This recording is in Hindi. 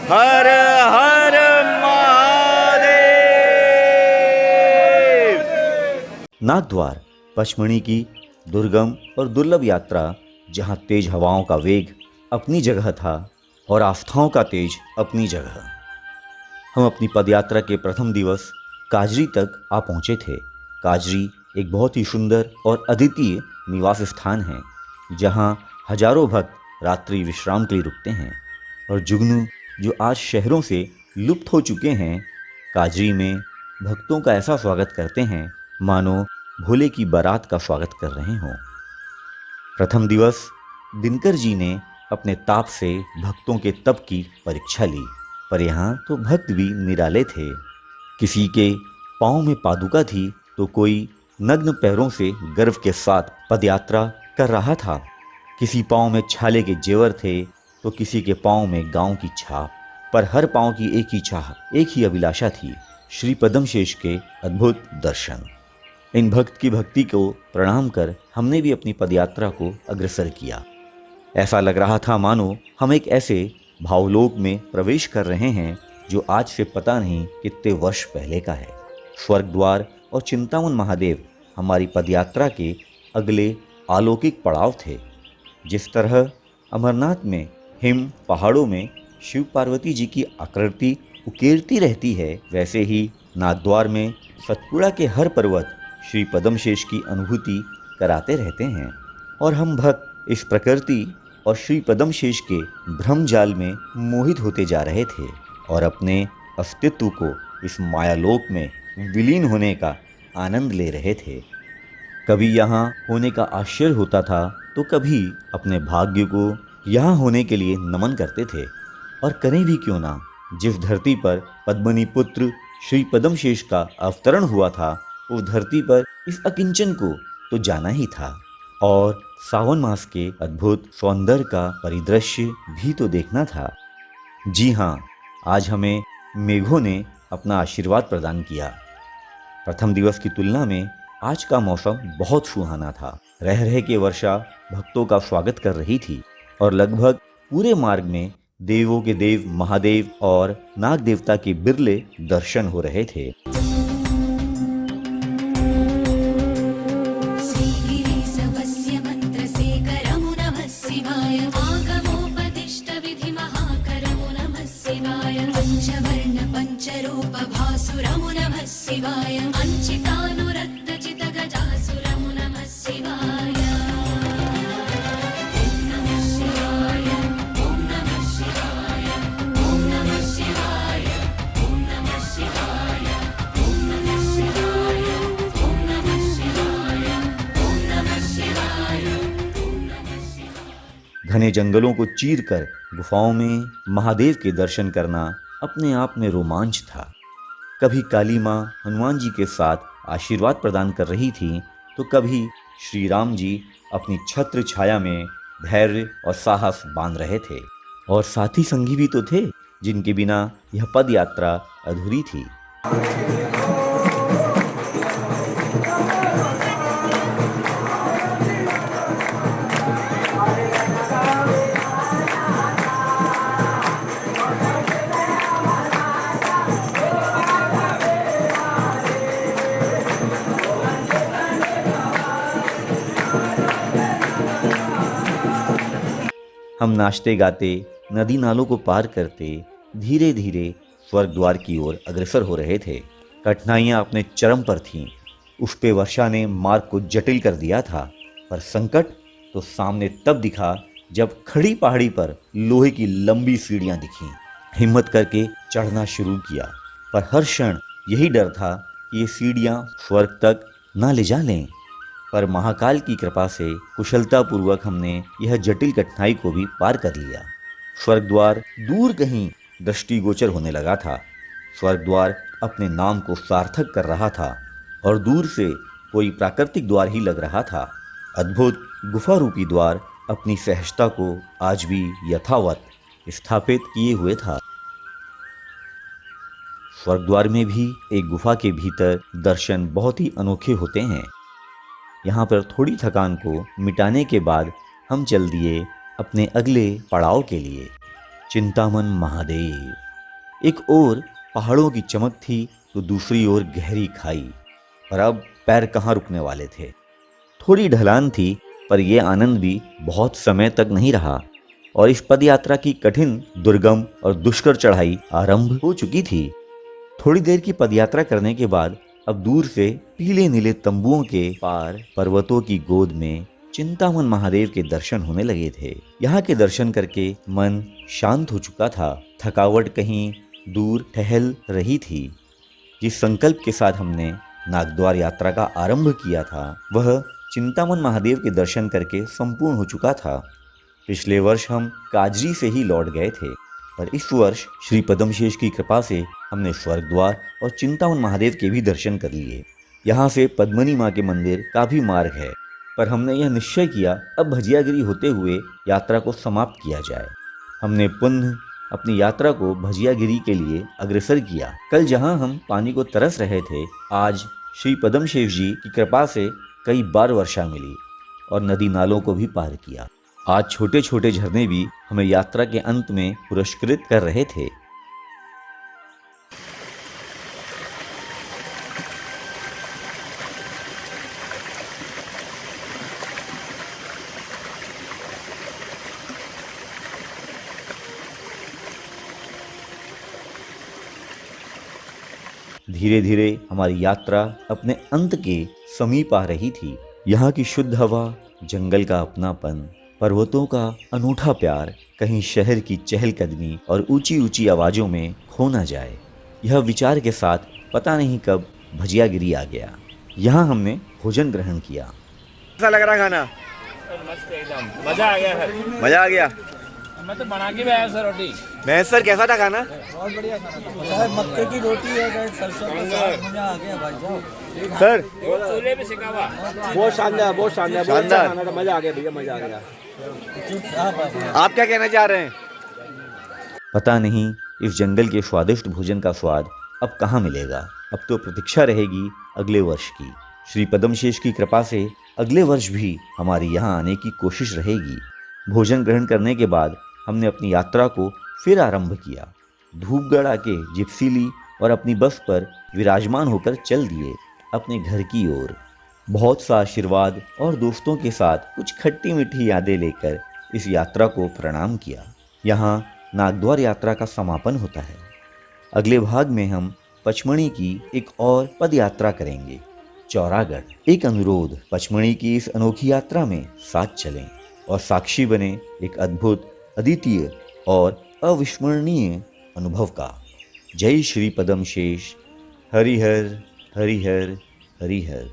हर हर महादेव। नागद्वार पचमढ़ी की दुर्गम और दुर्लभ यात्रा, जहां तेज हवाओं का वेग अपनी जगह था और आस्थाओं का तेज अपनी जगह। हम अपनी पदयात्रा के प्रथम दिवस काजरी तक आ पहुंचे थे। काजरी एक बहुत ही सुंदर और अद्वितीय निवास स्थान है, जहां हजारों भक्त रात्रि विश्राम के लिए रुकते हैं। और जुगनू, जो आज शहरों से लुप्त हो चुके हैं, काजरी में भक्तों का ऐसा स्वागत करते हैं मानो भोले की बारात का स्वागत कर रहे हों। प्रथम दिवस दिनकर जी ने अपने ताप से भक्तों के तप की परीक्षा ली, पर यहाँ तो भक्त भी निराले थे। किसी के पाँव में पादुका थी तो कोई नग्न पैरों से गर्व के साथ पदयात्रा कर रहा था। किसी पाँव में छाले के जेवर थे तो किसी के पाँव में गांव की छाप, पर हर पाँव की एक ही चाह, एक ही अभिलाषा थी, श्री पद्मशेष के अद्भुत दर्शन। इन भक्त की भक्ति को प्रणाम कर हमने भी अपनी पदयात्रा को अग्रसर किया। ऐसा लग रहा था मानो हम एक ऐसे भावलोक में प्रवेश कर रहे हैं जो आज से पता नहीं कितने वर्ष पहले का है। स्वर्ग द्वार और चिंतामन महादेव हमारी पदयात्रा के अगले अलौकिक पड़ाव थे। जिस तरह अमरनाथ में हिम पहाड़ों में शिव पार्वती जी की आकृति उकेरती रहती है, वैसे ही नागद्वार में सतपुड़ा के हर पर्वत श्री पद्मशेष की अनुभूति कराते रहते हैं। और हम भक्त इस प्रकृति और श्री पद्मशेष के भ्रम जाल में मोहित होते जा रहे थे और अपने अस्तित्व को इस मायालोक में विलीन होने का आनंद ले रहे थे। कभी यहाँ होने का आश्चर्य होता था तो कभी अपने भाग्य को यहाँ होने के लिए नमन करते थे। और करें भी क्यों ना, जिस धरती पर पद्मनी पुत्र श्री पद्मशेष का अवतरण हुआ था, उस धरती पर इस अकिंचन को तो जाना ही था और सावन मास के अद्भुत सौंदर्य का परिदृश्य भी तो देखना था। जी हाँ, आज हमें मेघों ने अपना आशीर्वाद प्रदान किया। प्रथम दिवस की तुलना में आज का मौसम बहुत सुहाना था। रह रह के वर्षा भक्तों का स्वागत कर रही थी और लगभग पूरे मार्ग में देवों के देव महादेव और नाग देवता के बिरले दर्शन हो रहे थे। घने जंगलों को चीरकर गुफाओं में महादेव के दर्शन करना अपने आप में रोमांच था। कभी काली माँ हनुमान जी के साथ आशीर्वाद प्रदान कर रही थी तो कभी श्री राम जी अपनी छत्र छाया में धैर्य और साहस बांध रहे थे। और साथी संगी भी तो थे जिनके बिना यह पद यात्रा अधूरी थी। हम नाचते गाते नदी नालों को पार करते धीरे धीरे स्वर्ग द्वार की ओर अग्रसर हो रहे थे। कठिनाइयां अपने चरम पर थीं। उस पे वर्षा ने मार्ग को जटिल कर दिया था, पर संकट तो सामने तब दिखा जब खड़ी पहाड़ी पर लोहे की लंबी सीढ़ियां दिखीं। हिम्मत करके चढ़ना शुरू किया, पर हर क्षण यही डर था कि ये सीढ़ियां स्वर्ग तक ना ले जा लें। पर महाकाल की कृपा से कुशलतापूर्वक हमने यह जटिल कठिनाई को भी पार कर लिया। स्वर्ग द्वार दूर कहीं दृष्टिगोचर होने लगा था। स्वर्ग द्वार अपने नाम को सार्थक कर रहा था और दूर से कोई प्राकृतिक द्वार ही लग रहा था। अद्भुत गुफा रूपी द्वार अपनी सहजता को आज भी यथावत स्थापित किए हुए था। स्वर्ग द्वार में भी एक गुफा के भीतर दर्शन बहुत ही अनोखे होते हैं। यहाँ पर थोड़ी थकान को मिटाने के बाद हम चल दिए अपने अगले पड़ाव के लिए। चिंतामन महादेव। एक ओर पहाड़ों की चमक थी तो दूसरी ओर गहरी खाई, और अब पैर कहाँ रुकने वाले थे। थोड़ी ढलान थी, पर यह आनंद भी बहुत समय तक नहीं रहा और इस पद यात्रा की कठिन, दुर्गम और दुष्कर चढ़ाई आरंभ हो चुकी थी। थोड़ी देर की पदयात्रा करने के बाद अब दूर से पीले नीले तंबुओं के पार पर्वतों की गोद में चिंतामन महादेव के दर्शन होने लगे थे। यहाँ के दर्शन करके मन शांत हो चुका था, थकावट कहीं दूर टहल रही थी। जिस संकल्प के साथ हमने नागद्वार यात्रा का आरंभ किया था, वह चिंतामन महादेव के दर्शन करके संपूर्ण हो चुका था। पिछले वर्ष हम काजरी से ही लौट गए थे, पर इस वर्ष श्री पद्मशेष की कृपा से हमने स्वर्ग द्वार और चिंतामन महादेव के भी दर्शन कर लिए। यहाँ से पद्मनी माँ के मंदिर का भी मार्ग है, पर हमने यह निश्चय किया अब भजियागिरी होते हुए यात्रा को समाप्त किया जाए। हमने पुनः अपनी यात्रा को भजियागिरी के लिए अग्रसर किया। कल जहाँ हम पानी को तरस रहे थे, आज श्री पद्मशेष जी की कृपा से कई बार वर्षा मिली और नदी नालों को भी पार किया। आज छोटे छोटे झरने भी हमें यात्रा के अंत में पुरस्कृत कर रहे थे। धीरे धीरे हमारी यात्रा अपने अंत के समीप आ रही थी। यहाँ की शुद्ध हवा, जंगल का अपनापन, पर्वतों का अनूठा प्यार कहीं शहर की चहलकदमी और ऊंची ऊंची आवाजों में खो न जाए, यह विचार के साथ पता नहीं कब भजियागिरी आ गया। यहाँ हमने भोजन ग्रहण किया। कैसा लग रहा खाना? मस्त एकदम, मजा आ गया सर। मजा आ गया। मैं तो बना के भी आया सर रोटी। मैं सर कैसा था खाना? बहुत बढ़िया खाना था। मक्के की रोटी है, सरसों का साग, मजा आ गया भाई साहब। सर चूल्हे पे सिका हुआ। बहुत शानदार, बहुत शानदार, बहुत अच्छा खाना था। मजा आ गया भैया, मजा आ गया। आप क्या कहना चाह रहे हैं? पता नहीं इस जंगल के स्वादिष्ट भोजन का स्वाद अब कहाँ मिलेगा। अब तो प्रतीक्षा रहेगी अगले वर्ष की। श्री पद्मशेष की कृपा से अगले वर्ष भी हमारे यहाँ आने की कोशिश रहेगी। भोजन ग्रहण करने के बाद हमने अपनी यात्रा को फिर आरंभ किया। धूपगढ़ आके जिप्सी ली और अपनी बस पर विराजमान होकर चल दिए अपने घर की ओर। बहुत सा आशीर्वाद और दोस्तों के साथ कुछ खट्टी मीठी यादें लेकर इस यात्रा को प्रणाम किया। यहाँ नागद्वार यात्रा का समापन होता है। अगले भाग में हम पचमणी की एक और पद यात्रा करेंगे, चौरागढ़। एक अनुरोध, पचमणी की इस अनोखी यात्रा में साथ चलें और साक्षी बने एक अद्भुत, अद्वितीय और अविस्मरणीय अनुभव का। जय श्री पद्मशेष। हरिहर हरिहर हरिहर।